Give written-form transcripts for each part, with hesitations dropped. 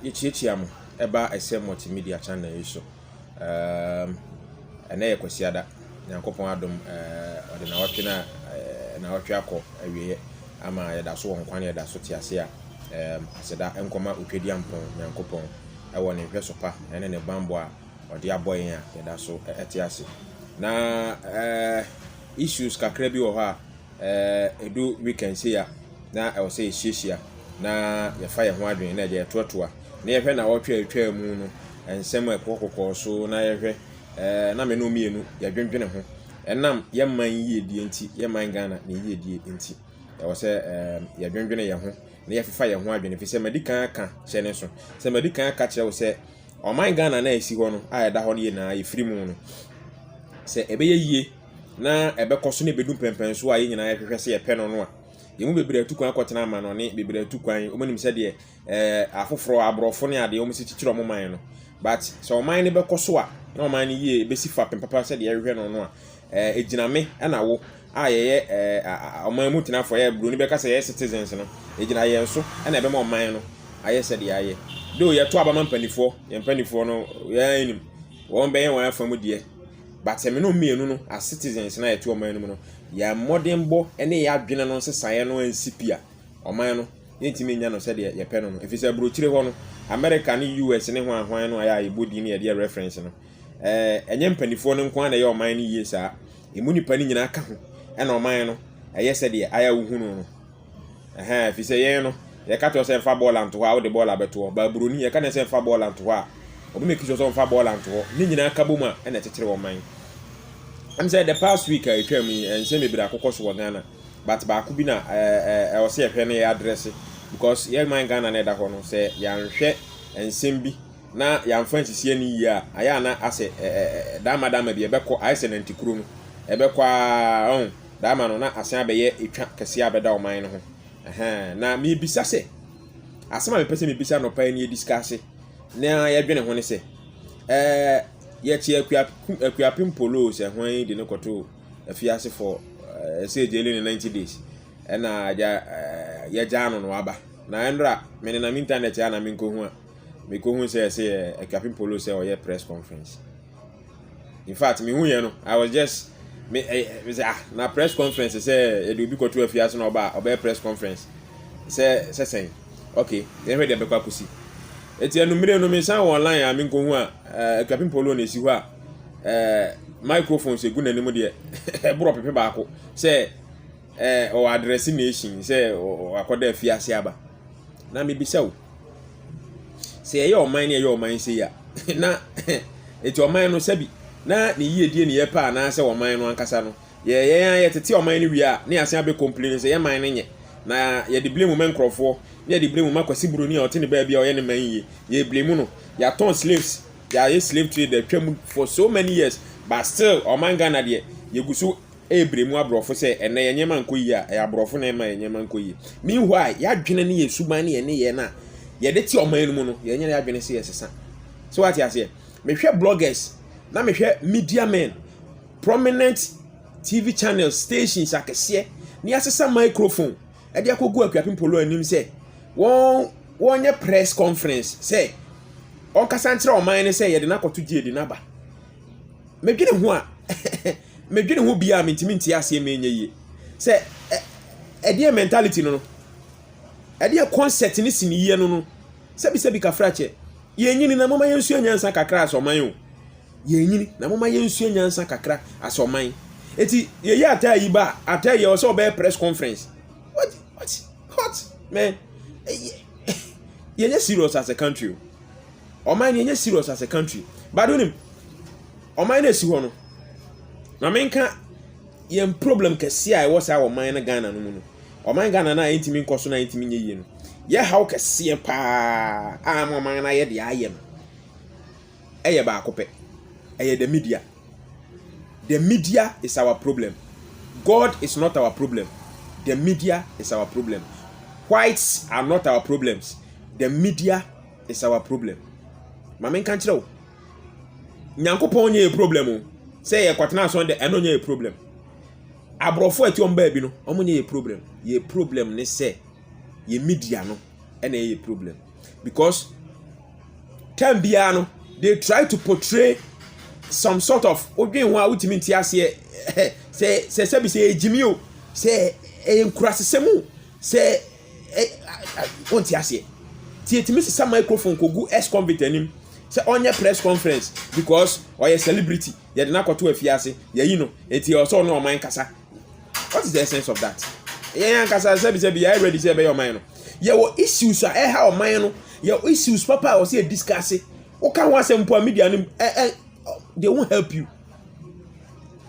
Ichiamu eba ese multimedia channel yiso. Ene ye kwasiada. Nyankopon adom ode na watwe na watwe akọ awiye ama yeda so wonkwan yeda so tiase a aseda enkoma otwedi ampon Nyankopon ewo ne hweso pa ene ne bambo a ode aboyen a yeda so etiase. Na issues kakra bi wo ha edu weekend say ya na e wo say hihia na ye fa ye ho adwen na je totoa na ye hwe na wotwe atwa mu no ensem ekokoko so na ye hwe na me no mienu ye dwendwene ho enam ye man yie die enti ye man Ghana na yie die enti e wo say ye dwendwene ye ho na ye fa ye ho adwen fi se medikan aka chene so se medikan aka kire wo say o man Ghana na esi ho no a da ho ne na ye firi mu no se ebe ye yie na ebe koso ne bedum pempen so a ye nyina ye hwehwe se ye pe no no a yemu bebre atukwan akotena ma no ne bebre atukwan omanim se de afoforo abrofo ne ade omo se chichiro mo man no but so oman ne be koso a na oman ne yie be sifa pempapa se de ye hwehwe no no a ejiname na wo a ye oman mu tena fo ye bro ni be ka se ye citizens no ejina ye nso na ebe ma oman no aye se de aye do ye to abama mpanifo ye mpanifo no ye enim won be ye wan afamu de but me no mienu no as citizens na yeto oman no ya modern bo ene ya adwene no nsesaye no ansipia oman no yentimi nya no se de ye pe no efise brochire ho no America ni US ne ho ahwan no aya ibodi ne ye reference no enye mpanifo no nko na ye oman no yie saa emu nipa ni nyina aka ho ena oman no eye se de aya wuhunu no efise ye no ye ka to se fa ball anto ha wo de ball abeto ba broni ye ka na se fa ball anto ha obi make sure so fa ball anto ni nyina aka boma ena tetere oman. I'm saying the past week I came and say maybe akoko so Ghana but ba ko bi na I was say hwe na address because ye man Ghana na da ho no say ya nhwe ensem bi na ya mfa nsisi ani yi a aya na ase dama bi ebekọ aise na ntikuru no ebekọ on dama no na asen abeye etwa kese abeda oman no ho na me bisa se asema me pese me bisa no pa ni discuss na ye dwene ho ne se ye chi akuapim polo se hwan de ne koto afiase for say jeli in 90 days na ya jano no aba na endra me na internet ya na me ko hu say akuapim polo say o ye press conference. In fact me hu ye no I was just me say na press conference say e do bi koto afiase no oba press conference say okay then we dey be kwa kusi eti anumire no me san online a me ko hu a akuapim polo na esi hu a microphone se gu nanim de bro pepe baako say o address nation say o akoda afiase aba na me bisa wo say ye oman ne ye oman say ya na eti oman no sabi na ne yie die ne ye pa na say oman no ankasa no ye tete oman ne wi a ne asen abe complain say ye man ne nye na ye de blame men crofo ye de blame makwasi broni a ote ne ba bia o ye ne man yie ye blame no ya ton slaves ya ye slave trade the twam for so many years but still oman Ghana de ye gusu ebremu abrofo say ene ye nyema nkoyi a ya abrofo na ema ye nyema nkoyi meanwhile ya dwene ne ye suban ne ye ne ye na ye de ti oman no mu no ye nyene ya dwene se ye sesa so what you say me hwe bloggers na me hwe media men prominent TV channels stations akese ne asesa microphone e de akogu akuapim polo anim say won ye press conference say on kasantre oman ne say ye de na koto die de na ba medwene ho a medwene ho bia mentimi ntia ase menye yi say e mentality no e concept ni siniye no sebi ka frache ye nyini na mama yensu anyansa kakra asoman o ye nyini na mama yensu anyansa kakra asoman eti ye atai ba atai ye o so be press conference what man ye serious as a country o man ye serious as a country but onim o man na si ho no na menka ye problem kese a e wo sa o man na Ghana no mu no o man Ghana na intimi nkoso na intimi nye yi no ye how kese pa a man na ye de aye no eye ba akope eye the media is our problem. God is not our problem. The media is our problem. Whites are not our problems. The media is our problem. Mama kan kire o Nyankopon nye problem o say ye kwatena so de eno nye problem abrofo ati on ba bi no omo nye problem ye problem ne say ye media no ene ye problem because time biano they try to portray some sort of odwen ho a wutimi ntiase say Jimmy say enkurasesemu say ontiase tietimi sisa microphone kogu ex-convict anim say onye press conference because oye celebrity ye de na koto afiase ye yi no enti also no oman kasa. What is the essence of that? Yen kasa say be ready say be your man no ye wo issues a ha oman no ye issues papa o say discuss o kan ho asem media nim they won't help you,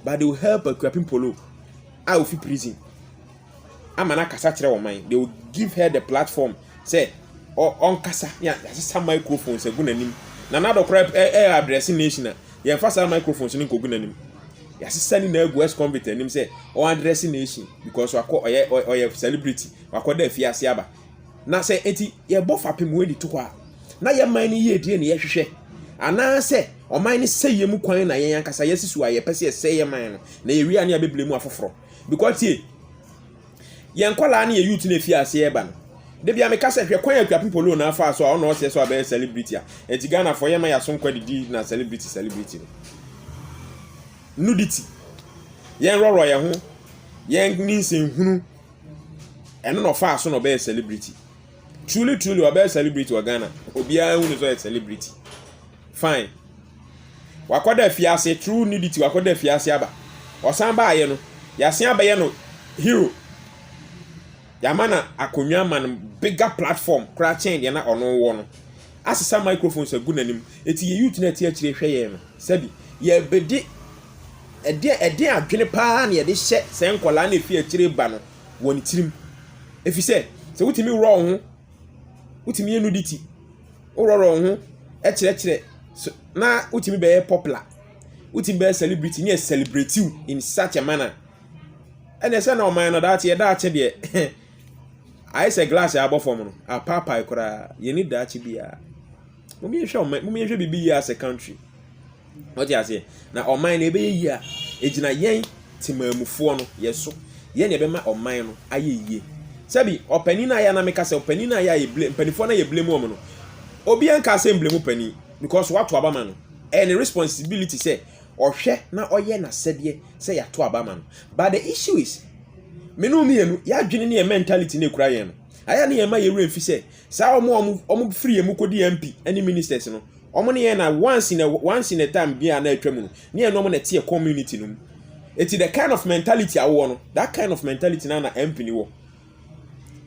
but they will help a Kwapin Polo out of prison. Amana kasa kire woman, they will give her the platform say on kasa yeah some microphones e gunanim na na do crap addressing nation ya fasa microphones ni ko gunanim ya sisa ni na egu ex-convict anim say o addressing nation because wako oye celebrity wako da fiase aba na say enti ye bofa pem we di to kwa na ye man ni ye die ne ye hwehwe ana say oman ni say ye mu kwan na ye yankasa yesisu aye pese ye say ye man no na ye wi ani abeblemu afoforo because ye nkwala na ye youth na fiase eba no de bia me kasa hwe kwan akwa people na afa so ono se so abe celebrity a enti Ghana for ye ma ya so nkwa didi na celebrity nudity yen roro ye ho yen ninsen hunu eno no fa so no be celebrity truly obe celebrity wa Ghana obi a hunu so a celebrity fine wakoda fiase true nudity wakoda fiase aba osan ba ye no yasen aba ye no hero Yamana akonwa man bigger platform kra chain de na ono wo no asesa microphones agu nanim eti ye youth na ti akire hwe ye no sabi ye bedi ede adwene pa na ye de hye se nkola na efi akire ba no woni tirim efi se wutimi wro ho wutimi enudity wro ho kire na wutimi be popular wutimi be celebrity ni celebrate you in such a manner and say na o man no that ye de I say glass above for no a papa kura you need that bia mummy hwe bibi as a country what you say na o man na be yi a ejina yen timamufo no yeso ye na be ma o man no aye yie sabi opani na ya na meka say opani na ya ye blame panifo na ye blame o no obi an ka say blame pani because what to abama no any responsibility say ohwe na oye na sede say ya to abama no but the issue is menu mienu ya dwene ne mentality ne kura yen no aya ne yema ye refi say sa omo free emu kodi MP any ministers no omo ne ye na once in a time bia na atwam no ne ye no mo na tie community no eti the kind of mentality awo no that kind of mentality na MP ni wo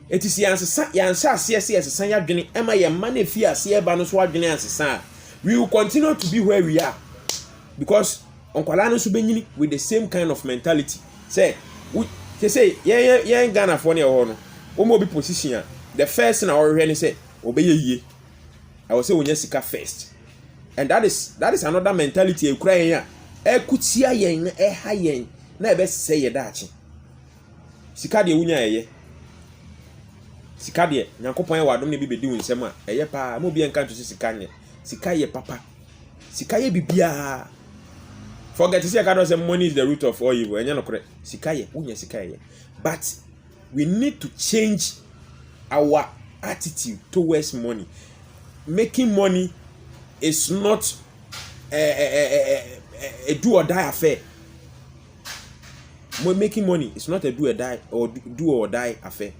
eti si yansa asese ya dwene ema ye ma na fi ase eba no so adwene ansesa we will continue to be where we are because onkwala no so benyini with the same kind of mentality say say yeah Ghana for near no omo bi position the first na or hwe say obeye yie I will say wonya sika first and that is another mentality e kura yen a ekutia yen ha yen na ebe se ye daachi sika de wonya eye sika de Nyankopon ye wadom ne bi bedi wunsem a eye pa mo bi enka to sika nye sika ye papa sika ye bibia forget to say God say money is the root of all evil. Enya no kore. Sikaye, unya sikaye. But we need to change our attitude towards money. Making money is not a do or die affair. Making money is not a do or die affair.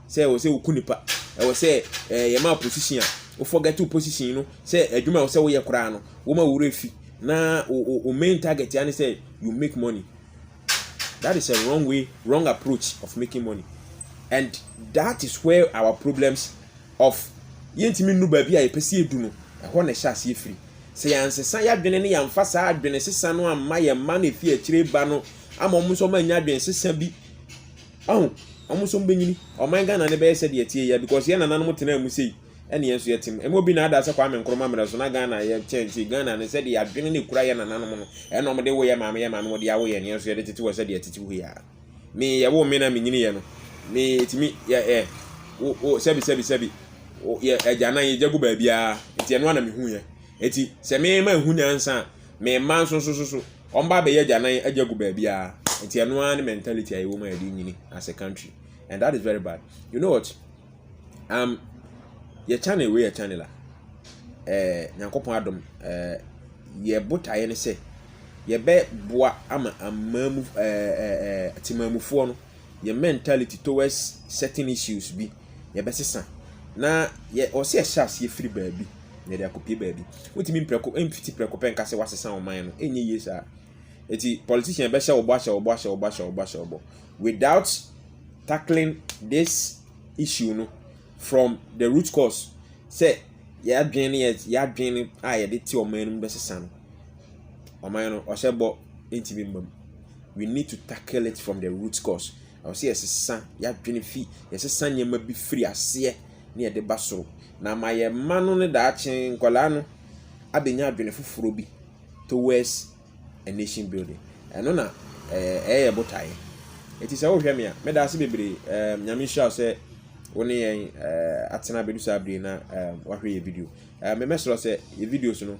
Say we say ukunipa. I say yema position. O forget to position, you know. Say adwuma we say we ye kura no. Wo ma wurefi. Na o main target yani say you make money. That is a wrong approach of making money, and that is where our problems of yentimi nu ba bia yepese edu no ho na sha ase free say yansesa ya dwene ne yamfa sa adwene sesa no amma ye ma na fi akire ba no ama omuso ma nya dwene sesa bi omuso mbenyini o man Ghana ne be yese de tie ya because ye nananom tena mu sei ene yenso yetim emo bi na ada se kwa me nkroma mera so na Ghana ye change Ghana ne se de ya dwene ne kura ye nananom no ene om de wo ye maame mo de awo ye ne yenso ye de titi wo se de titi wo ya me ye wo me na me nyini ye no me etimi ye o sebi o ye agana ye jagu ba bia enti eno na me hu ye eti se me ma hu nyansa me man so omba be ye agana ye ajagu ba bia enti eno an mentality ayi wo ma ye nyini as a country, and that is very bad. You know what? ye channel we ye channel nyankopon adom ye botaye ne se ye be boa ama amamu timamufo no ye mentality towards certain issues bi ye be sesa na ye o se shas ye free baabi ye de akopie baabi wotimi mpreko emfiti preko pen kase wasesa oman no enye yesa eti politician be hye obo without tackling this issue no from the root cause say ya adwene a ye de ti oman no be sesa no oman no o hye entimi mbam. We need to tackle it from the root cause. I say yes, ya adwene fi yes nyema bi free ase na ye de basoro na ma ye manu ne da achen nkola no abenya adwene foforo bi towards a nation building. Eno na ye botaye eti se wo hwe me a me da ase bebre nyame hia se woni yen atena bedu sabri na wahwe ye video me mesro se ye videos no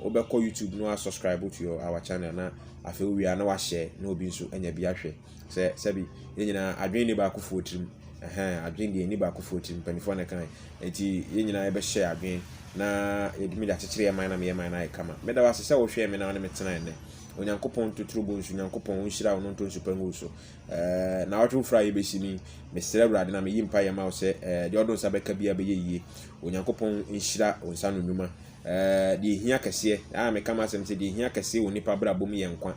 obekọ YouTube no subscribe to our channel na afi wi na wa share na obi nso anya bi ahwe se bi yenyina adwen ni ba ko fotirim adwen de ni ba ko fotirim panifo na kan enti yenyina ebe share adwen na yedimi da chechire man na me man na kama me da wa se wo hwe me na me tena ne onyankopon tuturu bo nsu nyankopon nhira wono nto nsupangu so na watwo fra ye besimi me sere brade na me yimpa ye ma wo se de odon sa beka bia be yeye onyankopon nhira onsa no nwuma de hia kese me kama asem se de hia kese woni pa bra bom ye nkwa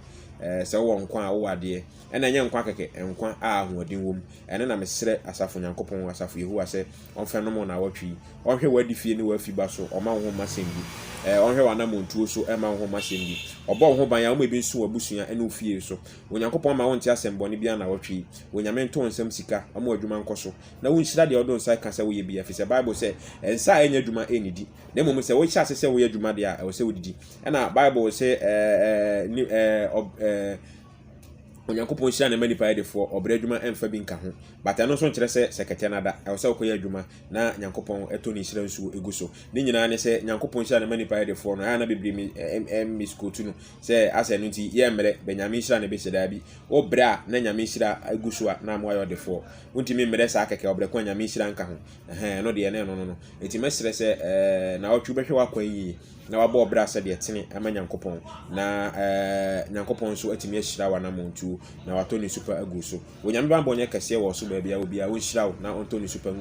se wo nkwa a wo ade na nya nkwa keke nkwa a ahoden wom ene na me sere asafo nyankopon asafo yehu se onfa no mo na watwi onhwe wadi fie ni wafi ba so oma wo masem bi onhwe wana montuo so ema wo masem bi obo ho ban ya wo ebi nso abusua ene ofie so onyankopon ma wo nti asem boni bia na watwi onyame nto nsem sika ama adwuma nkoso na wo nhira de odon sai ka se wo ye bia fi se bible se ensa enya adwuma enidi na mom se wo hya se wo ye adwuma de a wo se wo didi na bible se onyankopon hia na manipa yedefo obra adwuma emfa bi nka ho but ano so nkire se sekete nada e se okoye adwuma na nyankopon eto ni hira nsuo egu so ni nyina ne se nyankopon hia na manipa yedefo no ya na bibiri mi skotu no se ase no nti ye mmere benyame hira na be heda bi obra na nyame hira egu so na mo ayodefo unti mi mmere sa akeke obra kwa nyame hira nka ho no de ne no enti mesere se na otwu behwe wakwan yi na wabo obra se de tene ama nyankopon na nyankopon so atimi ahira wa na montu na wato ni super agu so onyame bambo nya kase wo so ba bia obi a wo hira na onto ni super